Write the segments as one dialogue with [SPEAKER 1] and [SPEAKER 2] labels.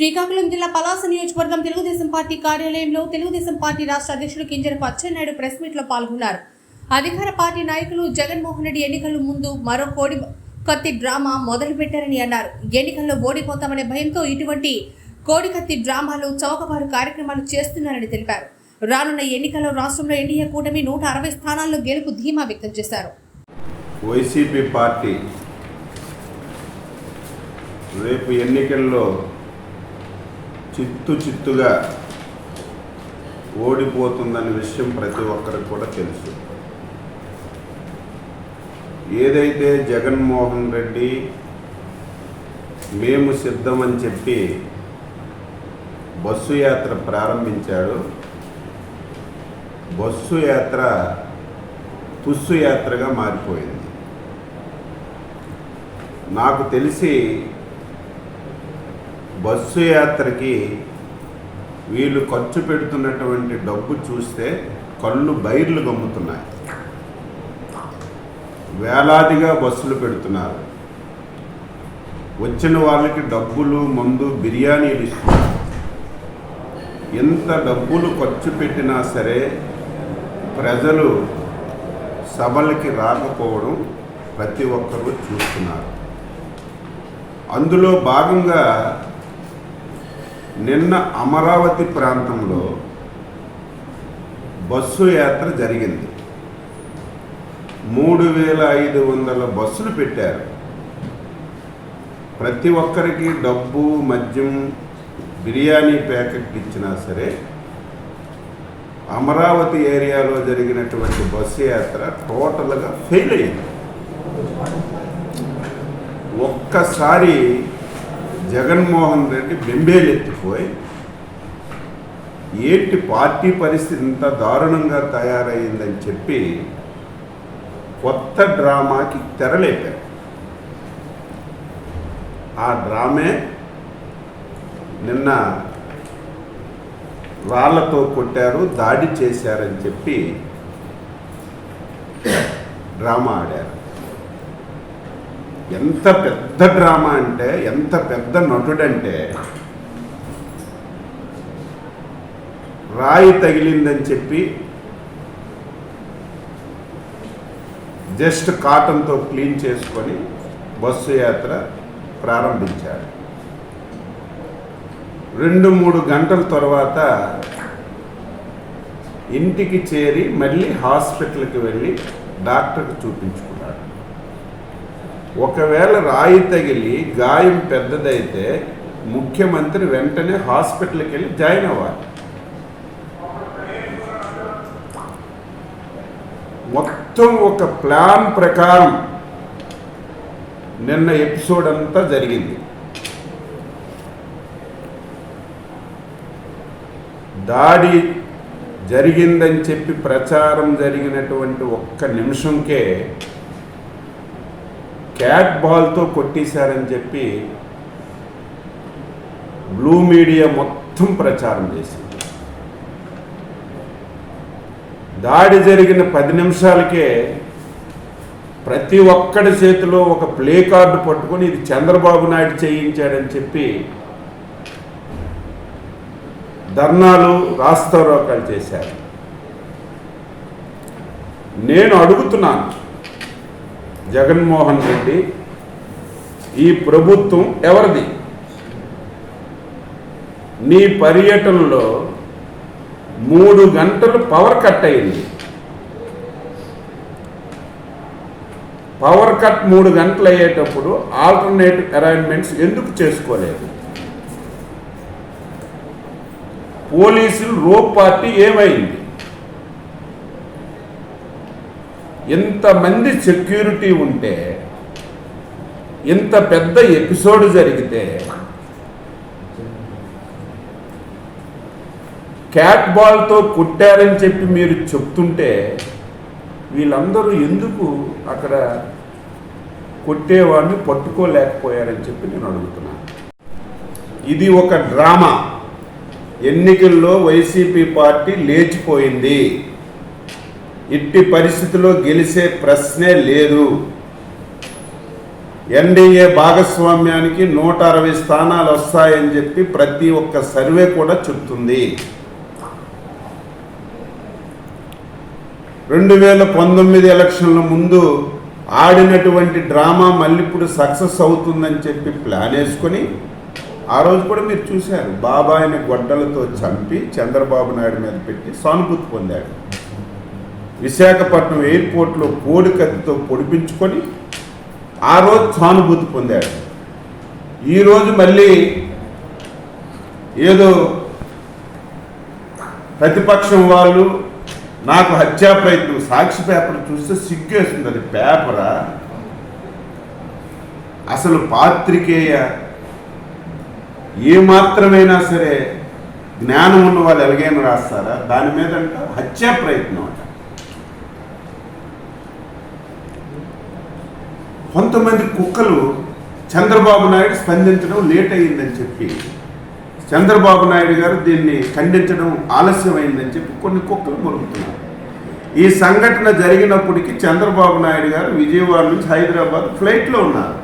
[SPEAKER 1] శ్రీకాకుళం జిల్లా పలాస నియోజకవర్గం తెలుగుదేశం పార్టీ కార్యాలయంలో తెలుగుదేశం పార్టీ రాష్ట్ర అధ్యక్షుడు కింజరపు అచ్చెన్నాయుడు ప్రెస్ మీట్ లో పాల్గొన్నారు. అధికార పార్టీ నాయకులు జగన్మోహన్ రెడ్డి ఎన్నికల ముందు మరో కోడి కత్తి డ్రామా మొదలు పెట్టారని అన్నారు. ఎన్నికల్లో ఓడిపోతామనే భయంతో ఇటువంటి కోడి కత్తి డ్రామాలు చౌకబారు కార్యక్రమాలు చేస్తున్నారని తెలిపారు. రానున్న ఎన్నికల్లో రాష్ట్రంలో ఎన్డీఏ కూటమి 160 స్థానాల్లో గెలుపు ధీమా వ్యక్తం చేశారు.
[SPEAKER 2] వైసీపీ పార్టీ రేపు ఎన్నికల్లో చిత్తుగా ఓడిపోతుందనే విషయం ప్రతి ఒక్కరికి కూడా తెలుసు. ఏదైతే జగన్మోహన్ రెడ్డి మేము సిద్ధమని చెప్పి బస్సు యాత్ర ప్రారంభించాడు, బస్సు యాత్ర తుస్సు యాత్రగా మారిపోయింది. నాకు తెలిసి బస్సు యాత్రకి వీళ్ళు ఖర్చు పెడుతున్నటువంటి డబ్బు చూస్తే కళ్ళు బైర్లు గమ్ముతున్నాయి. వేలాదిగా బస్సులు పెడుతున్నారు, వచ్చిన వాళ్ళకి డబ్బులు, మందు, బిర్యానీలు ఇస్తున్నారు. ఎంత డబ్బులు ఖర్చు పెట్టినా సరే ప్రజలు సభలకి రాకపోవడం ప్రతి ఒక్కరూ చూస్తున్నారు. అందులో భాగంగా నిన్న అమరావతి ప్రాంతంలో బస్సు యాత్ర జరిగింది. 3500 బస్సులు పెట్టారు. ప్రతి ఒక్కరికి డబ్బు, మద్యం, బిర్యానీ ప్యాకెట్ ఇచ్చినా సరే అమరావతి ఏరియాలో జరిగినటువంటి బస్సు యాత్ర టోటల్గా ఫెయిల్ అయింది. ఒక్కసారి జగన్మోహన్ రెడ్డి బెంబేలెత్తిపోయి ఏంటి పార్టీ పరిస్థితి ఇంత దారుణంగా తయారైందని చెప్పి కొత్త డ్రామాకి తెరలేపారు. ఆ డ్రామే నిన్న రాళ్లతో కొట్టారు, దాడి చేశారని చెప్పి డ్రామా ఆడారు. ఎంత పెద్ద డ్రామా అంటే, ఎంత పెద్ద నటుడంటే, రాయి తగిలిందని చెప్పి జస్ట్ కాటన్తో క్లీన్ చేసుకొని బస్సు యాత్ర ప్రారంభించాడు. 2-3 గంటల తర్వాత ఇంటికి చేరి మళ్ళీ హాస్పిటల్కి వెళ్ళి డాక్టర్కి చూపించుకున్నాడు. ఒకవేళ రాయి తగిలి గాయం పెద్దదైతే ముఖ్యమంత్రి వెంటనే హాస్పిటల్కి వెళ్ళి జాయిన్ అవ్వాలి. మొత్తం ఒక ప్లాన్ ప్రకారం నిన్న ఎపిసోడ్ అంతా జరిగింది. దాడి జరిగిందని చెప్పి ప్రచారం జరిగినటువంటి ఒక్క నిమిషంకే క్యాట్ బాల్తో కొట్టేశారని చెప్పి బ్లూ మీడియా మొత్తం ప్రచారం చేసింది. దాడి జరిగిన 10 నిమిషాలకే ప్రతి ఒక్కడి చేతిలో ఒక ప్లే కార్డు పట్టుకొని ఇది చంద్రబాబు నాయుడు చేయించాడని చెప్పి ధర్నాలు, రాస్తారోకాలు చేశారు. నేను అడుగుతున్నాను, జగన్మోహన్ రెడ్డి, ఈ ప్రభుత్వం ఎవరిది? నీ పర్యటనలో 3 గంటలు పవర్ కట్ అయింది. పవర్ కట్ 3 గంటలు అయ్యేటప్పుడు ఆల్టర్నేటివ్ అరేంజ్మెంట్స్ ఎందుకు చేసుకోలేదు? పోలీసులు రోప్ పార్టీ ఏమైంది? ఎంతమంది సెక్యూరిటీ ఉంటే, ఇంత పెద్ద ఎపిసోడ్ జరిగితే క్యాట్ బాల్తో కుట్టారని చెప్పి మీరు చెప్తుంటే వీళ్ళందరూ ఎందుకు అక్కడ కొట్టేవాడిని పట్టుకోలేకపోయారని చెప్పి నేను అడుగుతున్నాను. ఇది ఒక డ్రామా. ఎన్నికల్లో వైసీపీ పార్టీ లేచిపోయింది. ఇట్టి పరిస్థితిలో గెలిచే ప్రశ్నే లేదు. ఎన్డీఏ భాగస్వామ్యానికి 160 స్థానాలు వస్తాయని చెప్పి ప్రతి ఒక్క సర్వే కూడా చెప్తుంది. 2019 ఎలక్షన్ల ముందు ఆడినటువంటి డ్రామా మళ్ళీ ఇప్పుడు సక్సెస్ అవుతుందని చెప్పి ప్లాన్ వేసుకొని ఆ రోజు కూడా మీరు చూశారు, బాబాయిని గొడ్డలతో చంపి చంద్రబాబు నాయుడు మీద పెట్టి సానుభూతి పొందాడు. విశాఖపట్నం ఎయిర్పోర్ట్లో కోడికత్తితో పొడిపించుకొని ఆ రోజు సానుభూతి పొందాడు. ఈరోజు మళ్ళీ ఏదో ప్రతిపక్షం వాళ్ళు నాకు హత్యా ప్రయత్నం, సాక్షి పేపర్ చూస్తే సిగ్గేస్తుంది. అది పేపరా? అసలు పాత్రికేయ ఏమాత్రమైనా సరే జ్ఞానం ఉన్న వాళ్ళు ఎలాగైనా రాస్తారా? దాని మీద అంట హత్యా ప్రయత్నం అంట. కొంతమంది కుక్కలు చంద్రబాబు నాయుడు స్పందించడం లేట్ అయ్యిందని చెప్పి, చంద్రబాబు నాయుడు గారు దీన్ని ఖండించడం ఆలస్యమైందని చెప్పి కొన్ని కుక్కలు మొరుగుతున్నారు. ఈ సంఘటన జరిగినప్పటికీ చంద్రబాబు నాయుడు గారు విజయవాడ నుంచి హైదరాబాద్ ఫ్లైట్లో ఉన్నారు.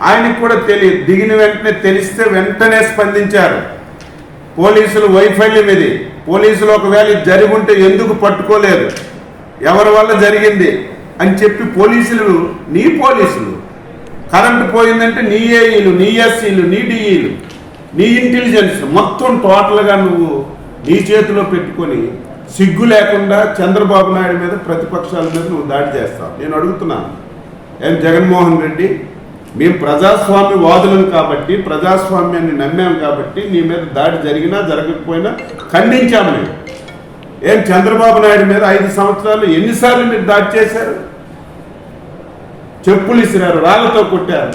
[SPEAKER 2] ఆయనకు కూడా తెలియదు. దిగిన వెంటనే తెలిస్తే వెంటనే స్పందించారు. పోలీసులు వైఫల్యం ఇది. పోలీసులు ఒకవేళ ఇది జరిగి ఉంటే ఎందుకు పట్టుకోలేదు, ఎవరి వల్ల జరిగింది అని చెప్పి నీ పోలీసులు కరెంటు పోయిందంటే నీ ఏఈలు, నీ ఎస్సీలు, నీ డిఈలు, నీ ఇంటెలిజెన్స్ మొత్తం టోటల్గా నువ్వు నీ చేతిలో పెట్టుకొని సిగ్గు లేకుండా చంద్రబాబు నాయుడు మీద, ప్రతిపక్షాల మీద నువ్వు దాడి చేస్తావు. నేను అడుగుతున్నాను, జగన్మోహన్ రెడ్డి, మేము ప్రజాస్వామ్య వాదులం కాబట్టి, ప్రజాస్వామ్యాన్ని నమ్మాం కాబట్టి నీ మీద దాడి జరిగినా జరగకపోయినా ఖండించాము మేము. చంద్రబాబు నాయుడు మీద 5 సంవత్సరాలు ఎన్నిసార్లు మీరు దాడి చేశారు? చెప్పులు ఇసిరారు, రాళ్లతో కొట్టారు.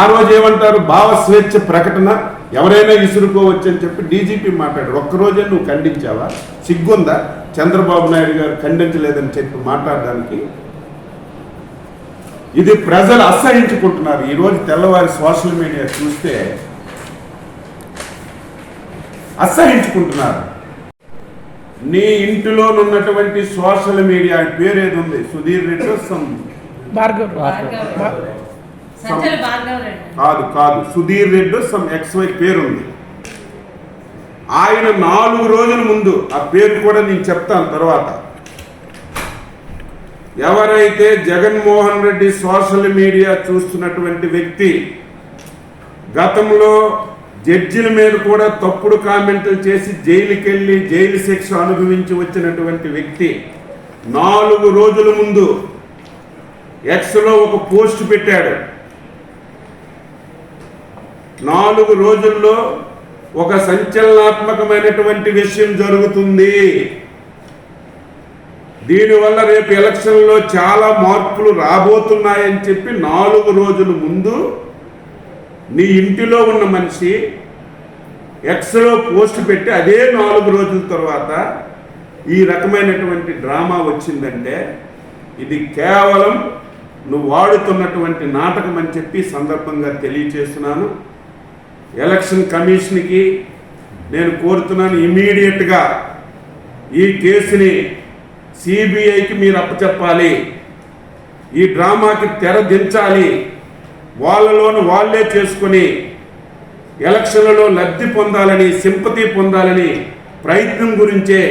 [SPEAKER 2] ఆ రోజు ఏమంటారు? భావ స్వేచ్ఛ ప్రకటన ఎవరైనా ఇసురుకోవచ్చు అని చెప్పి డీజీపీ మాట్లాడారు. ఒక్కరోజే నువ్వు ఖండించావా? సిగ్గుందా చంద్రబాబు నాయుడు గారు ఖండించలేదని చెప్పి మాట్లాడడానికి? ఇది ప్రజలు అసహించుకుంటున్నారు. ఈరోజు తెల్లవారి సోషల్ మీడియా చూస్తే అసహించుకుంటున్నారు. నీ ఇంటిలోనున్నటువంటి సోషల్ మీడియా పేరు ఏది ఉంది? సుధీర్ రెడ్డి కాదు సుధీర్ రెడ్డి XY పేరుంది. ఆయన 4 రోజుల ముందు, ఆ పేరు కూడా నేను చెప్తాను తర్వాత, ఎవరైతే జగన్మోహన్ రెడ్డి సోషల్ మీడియా చూస్తున్నటువంటి వ్యక్తి, గతంలో జడ్జిల మీద కూడా తప్పుడు కామెంట్లు చేసి జైలుకి వెళ్ళి జైలు శిక్ష అనుభవించి వచ్చినటువంటి వ్యక్తి 4 రోజుల ముందు ఎక్స్లో ఒక పోస్ట్ పెట్టాడు. 4 రోజుల్లో ఒక సంచలనాత్మకమైనటువంటి విషయం జరుగుతుంది, దీనివల్ల రేపు ఎలక్షన్లో చాలా మార్పులు రాబోతున్నాయని చెప్పి 4 రోజుల ముందు నీ ఇంటిలో ఉన్న మనిషి ఎక్స్లో పోస్ట్ పెట్టి అదే 4 రోజుల తర్వాత ఈ రకమైనటువంటి డ్రామా వచ్చిందంటే ఇది కేవలం నువ్వు వాడుతున్నటువంటి నాటకం అని చెప్పి సందర్భంగా తెలియజేస్తున్నాను. ఎలక్షన్ కమిషన్కి నేను కోరుతున్నాను, ఇమీడియట్గా ఈ కేసుని సిబిఐకి మీరు అప్పచెప్పాలి. ఈ డ్రామాకి తెర దించాలి. వాళ్ళలోను వాళ్ళే చేసుకుని ఎలక్షన్లలో లబ్ధి పొందాలని, సింపతి పొందాలని ప్రయత్నం గురించే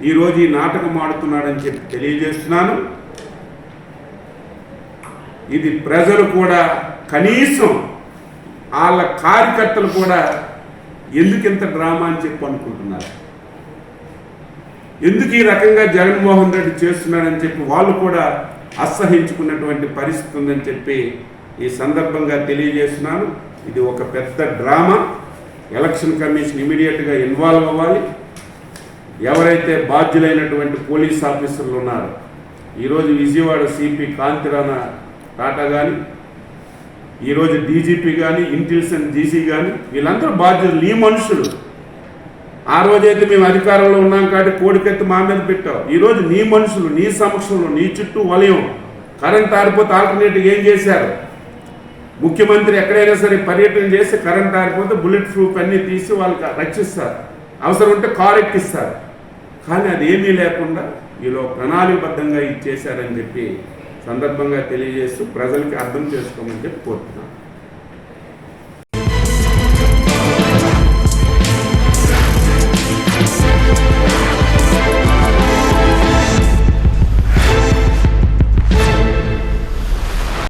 [SPEAKER 2] ఈరోజు ఈ నాటకం ఆడుతున్నాడని చెప్పి తెలియజేస్తున్నాను. ఇది ప్రజలు కూడా, కనీసం వాళ్ళ కార్యకర్తలు కూడా ఎందుకు ఇంత డ్రామా అని చెప్పి అనుకుంటున్నారు, ఎందుకు ఈ రకంగా జగన్మోహన్ రెడ్డి చేస్తున్నాడని చెప్పి వాళ్ళు కూడా అసహించుకున్నటువంటి పరిస్థితి ఉందని చెప్పి ఈ సందర్భంగా తెలియజేస్తున్నాను. ఇది ఒక పెద్ద డ్రామా. ఎలక్షన్ కమిషన్ ఇమీడియట్గా ఇన్వాల్వ్ అవ్వాలి. ఎవరైతే బాధ్యులైనటువంటి పోలీస్ ఆఫీసర్లు ఉన్నారో, ఈరోజు విజయవాడ సిపి కాంతిరాణ టాటా కానీ, ఈరోజు డీజీపీ కానీ, ఇంటెలిజెన్స్ జీసీ కానీ, వీళ్ళందరూ బాధ్యులు, నీ మనుషులు. ఆ రోజైతే మేము అధికారంలో ఉన్నాం కాబట్టి కోడికెత్తి మా మీద పెట్టావు. ఈరోజు నీ మనుషులు, నీ సమక్షంలో, నీ చుట్టూ వలయం. కరెంట్ ఆరిపోతే ఆల్టర్నేటివ్ ఏం చేశారు? ముఖ్యమంత్రి ఎక్కడైనా సరే పర్యటన చేసి కరెంట్ ఆరిపోతే బుల్లెట్ ప్రూఫ్ అన్నీ తీసి వాళ్ళకి రక్షిస్తారు, అవసరం ఉంటే కారు ఎక్కిస్తారు. కానీ అది ఏమీ లేకుండా వీళ్ళు ప్రణాళికబద్ధంగా ఇచ్చేశారని చెప్పి సందర్భంగా తెలియజేస్తూ ప్రజలకి అర్థం చేసుకోమని చెప్పి కోరుతున్నాను.